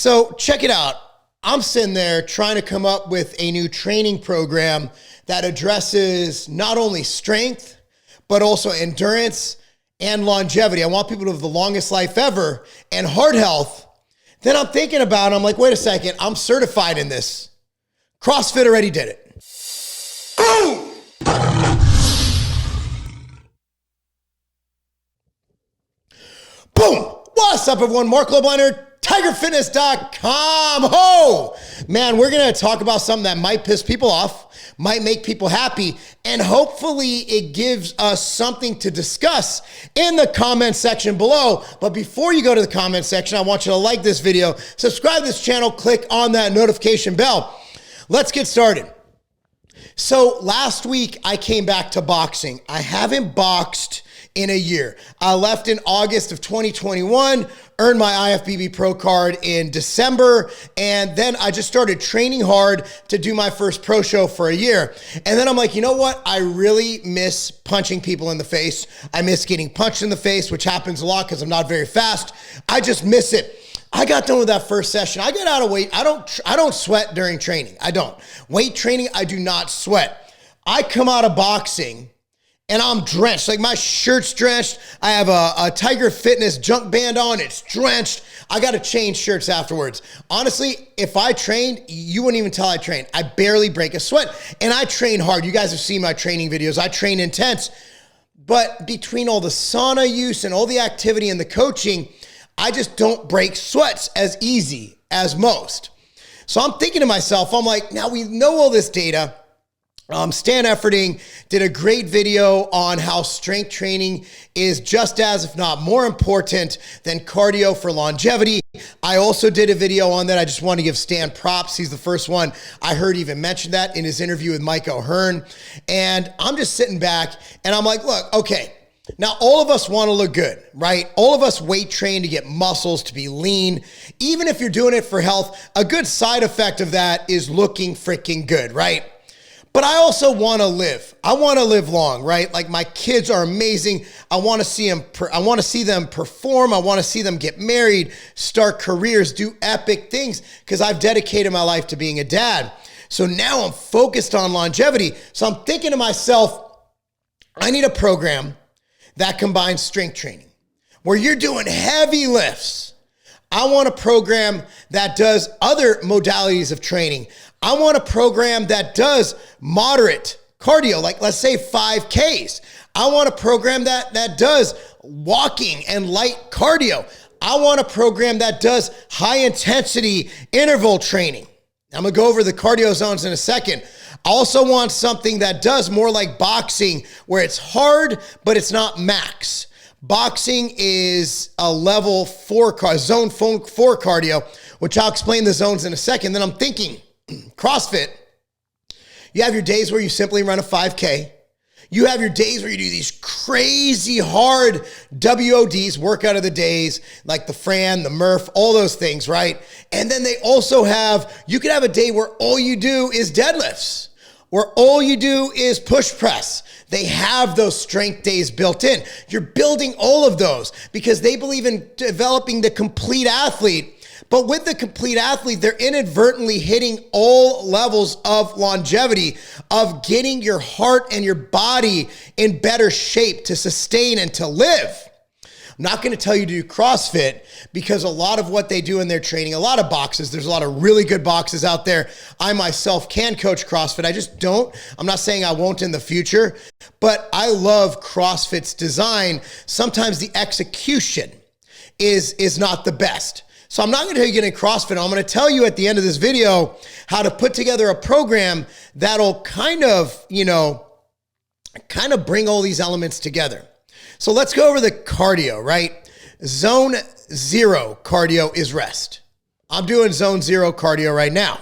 So check it out. I'm sitting there trying to come up with a new training program that addresses not only strength, but also endurance and longevity. I want people to have the longest life ever and heart health. Then I'm thinking about it. I'm like, wait a second, I'm certified in this. CrossFit already did it. Boom! Boom! What's up, everyone? Marc Lobliner, tigerfitness.com. Oh, man, we're going to talk about something that might piss people off, might make people happy, and hopefully it gives us something to discuss in the comment section below. But before you go to the comment section, I want you to like this video, subscribe to this channel, click on that notification bell. Let's get started. So last week, I came back to boxing. I haven't boxed in a year. I left in August of 2021, earned my IFBB Pro card in December, and then I just started training hard to do my first pro show for a year. And then I'm like, you know what? I really miss punching people in the face. I miss getting punched in the face, which happens a lot because I'm not very fast. I just miss it. I got done with that first session. I got out of weight. I don't sweat during training. I don't. Weight training, I do not sweat. I come out of boxing and I'm drenched. Like my shirt's drenched. I have a Tiger Fitness junk band on. It's drenched. I got to change shirts afterwards. Honestly, if I trained, you wouldn't even tell I trained. I barely break a sweat. And I train hard. You guys have seen my training videos. I train intense. But between all the sauna use and all the activity and the coaching, I just don't break sweats as easy as most. So I'm thinking to myself, I'm like, now we know all this data. Stan Efforting did a great video on how strength training is just as, if not more important than cardio for longevity. I also did a video on that. I just want to give Stan props. He's the first one I heard even mention that in his interview with Mike O'Hearn. And I'm just sitting back and I'm like, look, okay, now all of us want to look good, right? All of us weight train to get muscles, to be lean. Even if you're doing it for health, a good side effect of that is looking freaking good, right? But I also want to live. I want to live long, right? Like my kids are amazing. I want to see them. I want to see them perform. I want to see them get married, start careers, do epic things because I've dedicated my life to being a dad. So now I'm focused on longevity. So I'm thinking to myself, I need a program that combines strength training where you're doing heavy lifts. I want a program that does other modalities of training. I want a program that does moderate cardio, like let's say 5Ks. I want a program that does walking and light cardio. I want a program that does high intensity interval training. I'm gonna go over the cardio zones in a second. I also want something that does more like boxing, where it's hard, but it's not max. Boxing is a level 4, zone 4 cardio, which I'll explain the zones in a second. Then I'm thinking, CrossFit, you have your days where you simply run a 5K. You have your days where you do these crazy hard WODs, workout of the days, like the Fran, the Murph, all those things, right? And then they also have, you could have a day where all you do is deadlifts, where all you do is push press. They have those strength days built in. You're building all of those because they believe in developing the complete athlete. But with the complete athlete, they're inadvertently hitting all levels of longevity, of getting your heart and your body in better shape to sustain and to live. I'm not going to tell you to do CrossFit because a lot of what they do in their training, a lot of boxes, there's a lot of really good boxes out there. I myself can coach CrossFit. I just don't. I'm not saying I won't in the future, but I love CrossFit's design. Sometimes the execution is not the best. So I'm not going to tell you get in CrossFit. I'm going to tell you at the end of this video how to put together a program that'll kind of bring all these elements together. So let's go over the cardio, right? Zone 0 cardio is rest. I'm doing zone 0 cardio right now.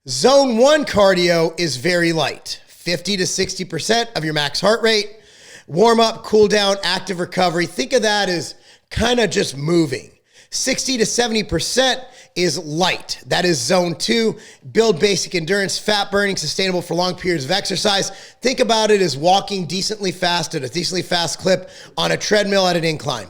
Zone 1 cardio is very light, 50 to 60% of your max heart rate. Warm up, cool down, active recovery. Think of that as kind of just moving. 60 to 70% is light. That is zone 2. Build basic endurance, fat burning, sustainable for long periods of exercise. Think about it as walking decently fast at a decently fast clip on a treadmill at an incline.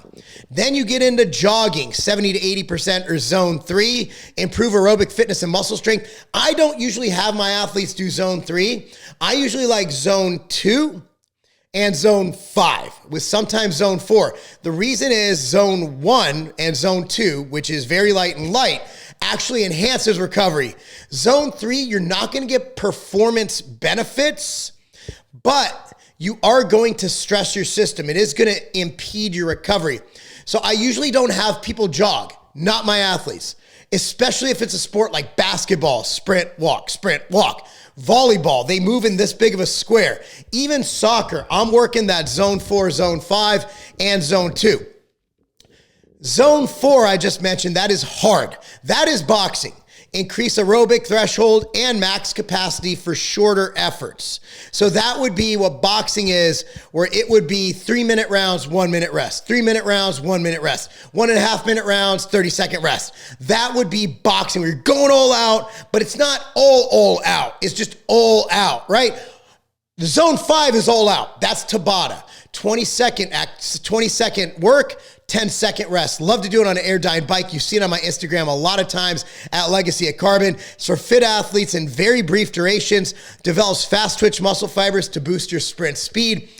Then you get into jogging, 70 to 80% or zone 3, improve aerobic fitness and muscle strength. I don't usually have my athletes do zone 3. I usually like zone 2 and zone 5 with sometimes zone 4. The reason is zone 1 and zone 2, which is very light and light, actually enhances recovery. Zone 3, you're not going to get performance benefits, but you are going to stress your system. It is going to impede your recovery. So I usually don't have people jog, not my athletes, especially if it's a sport like basketball, sprint, walk, volleyball. They move in this big of a square. Even soccer, I'm working that zone 4, zone 5, and zone 2. Zone 4, I just mentioned, that is hard. That is boxing. Increase aerobic threshold and max capacity for shorter efforts. So that would be what boxing is, where it would be 3-minute rounds, 1-minute rest. 3-minute rounds, 1-minute rest. 1.5-minute rounds, 30-second rest. That would be boxing, where you're going all out, but it's not all out. It's just all out, right? The zone 5 is all out. That's Tabata. 20-second work, 10-second rest. Love to do it on an Airdyne bike. You see it on my Instagram a lot of times at Legacy at Carbon. It's for fit athletes in very brief durations. Develops fast twitch muscle fibers to boost your sprint speed.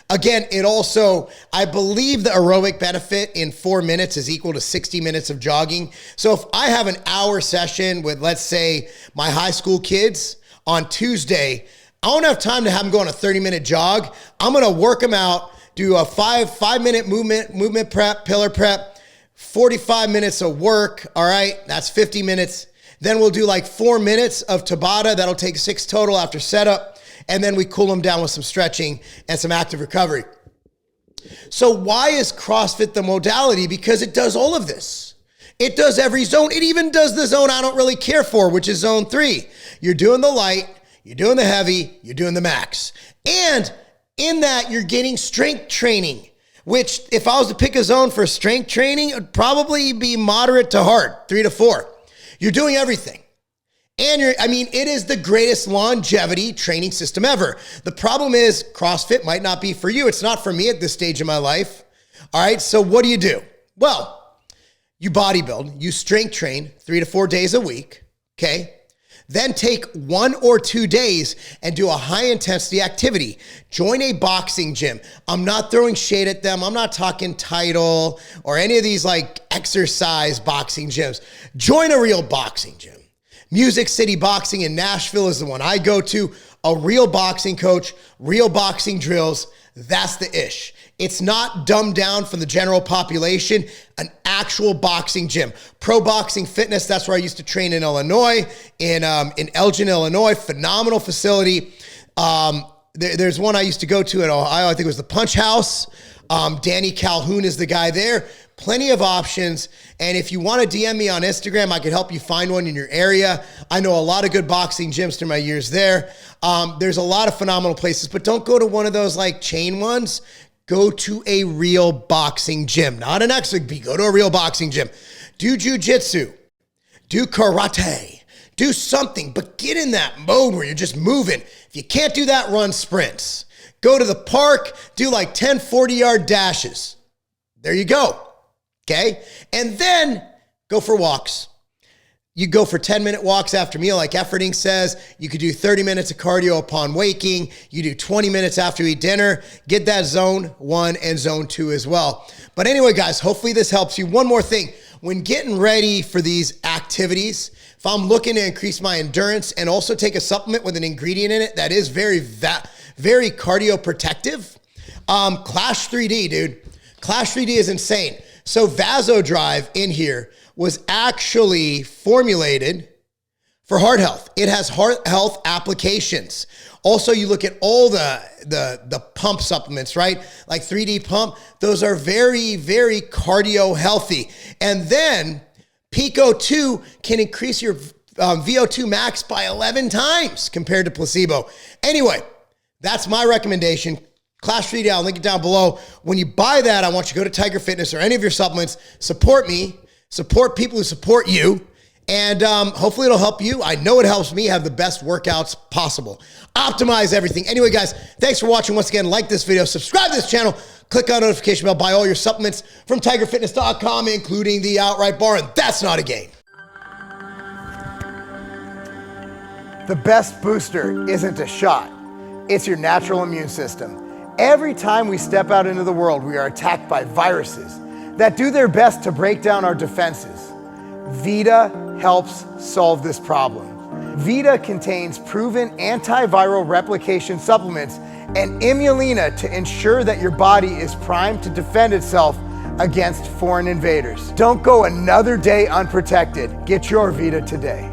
Again, it also, I believe the aerobic benefit in 4 minutes is equal to 60 minutes of jogging. So if I have an hour session with, let's say, my high school kids on Tuesday, I don't have time to have them go on a 30-minute jog. I'm going to work them out, do a 5-minute movement prep, pillar prep, 45 minutes of work. All right, that's 50 minutes. Then we'll do like 4 minutes of Tabata. That'll take 6 total after setup. And then we cool them down with some stretching and some active recovery. So why is CrossFit the modality? Because it does all of this. It does every zone. It even does the zone I don't really care for, which is zone 3. You're doing the light, you're doing the heavy, you're doing the max. And in that, you're getting strength training, which if I was to pick a zone for strength training, it would probably be moderate to hard, 3 to 4. You're doing everything. And it is the greatest longevity training system ever. The problem is CrossFit might not be for you. It's not for me at this stage of my life. All right, so what do? Well, you bodybuild, you strength train 3 to 4 days a week, okay? Then take 1 or 2 days and do a high intensity activity. Join a boxing gym. I'm not throwing shade at them. I'm not talking title or any of these like exercise boxing gyms. Join a real boxing gym. Music City Boxing in Nashville is the one I go to. A real boxing coach, real boxing drills. That's the ish. It's not dumbed down for the general population, an actual boxing gym. Pro Boxing Fitness, that's where I used to train in Illinois, in Elgin, Illinois. Phenomenal facility. There's one I used to go to in Ohio. I think it was the Punch House. Danny Calhoun is the guy there. Plenty of options. And if you want to DM me on Instagram, I could help you find one in your area. I know a lot of good boxing gyms through my years there. There's a lot of phenomenal places, but don't go to one of those like chain ones. Go to a real boxing gym, not an XFIG. Go to a real boxing gym. Do jiu-jitsu, do karate, do something, but get in that mode where you're just moving. If you can't do that, run sprints. Go to the park, do like 10 40-yard dashes. There you go, okay? And then go for walks. You go for 10-minute walks after meal, like Efforting says. You could do 30 minutes of cardio upon waking. You do 20 minutes after you eat dinner. Get that zone 1 and zone 2 as well. But anyway, guys, hopefully this helps you. One more thing. When getting ready for these activities, if I'm looking to increase my endurance and also take a supplement with an ingredient in it that is very cardio protective, Clash 3D, dude. Clash 3D is insane. So Vasodrive in here was actually formulated for heart health. It has heart health applications. Also, you look at all the pump supplements, right? Like 3D pump, those are very, very cardio healthy. And then Pico 2 can increase your VO2 max by 11 times compared to placebo. Anyway, that's my recommendation. Clash 3D, I'll link it down below. When you buy that, I want you to go to Tiger Fitness or any of your supplements, support me, support people who support you, and hopefully it'll help you. I know it helps me have the best workouts possible. Optimize everything. Anyway, guys, thanks for watching. Once again, like this video, subscribe to this channel, Click on notification bell, buy all your supplements from tigerfitness.com, including the outright bar, and that's not a game. The best booster isn't a shot, it's your natural immune system. Every time we step out into the world, we are attacked by viruses that do their best to break down our defenses. Vita helps solve this problem. Vita contains proven antiviral replication supplements and Imulina to ensure that your body is primed to defend itself against foreign invaders. Don't go another day unprotected. Get your Vita today.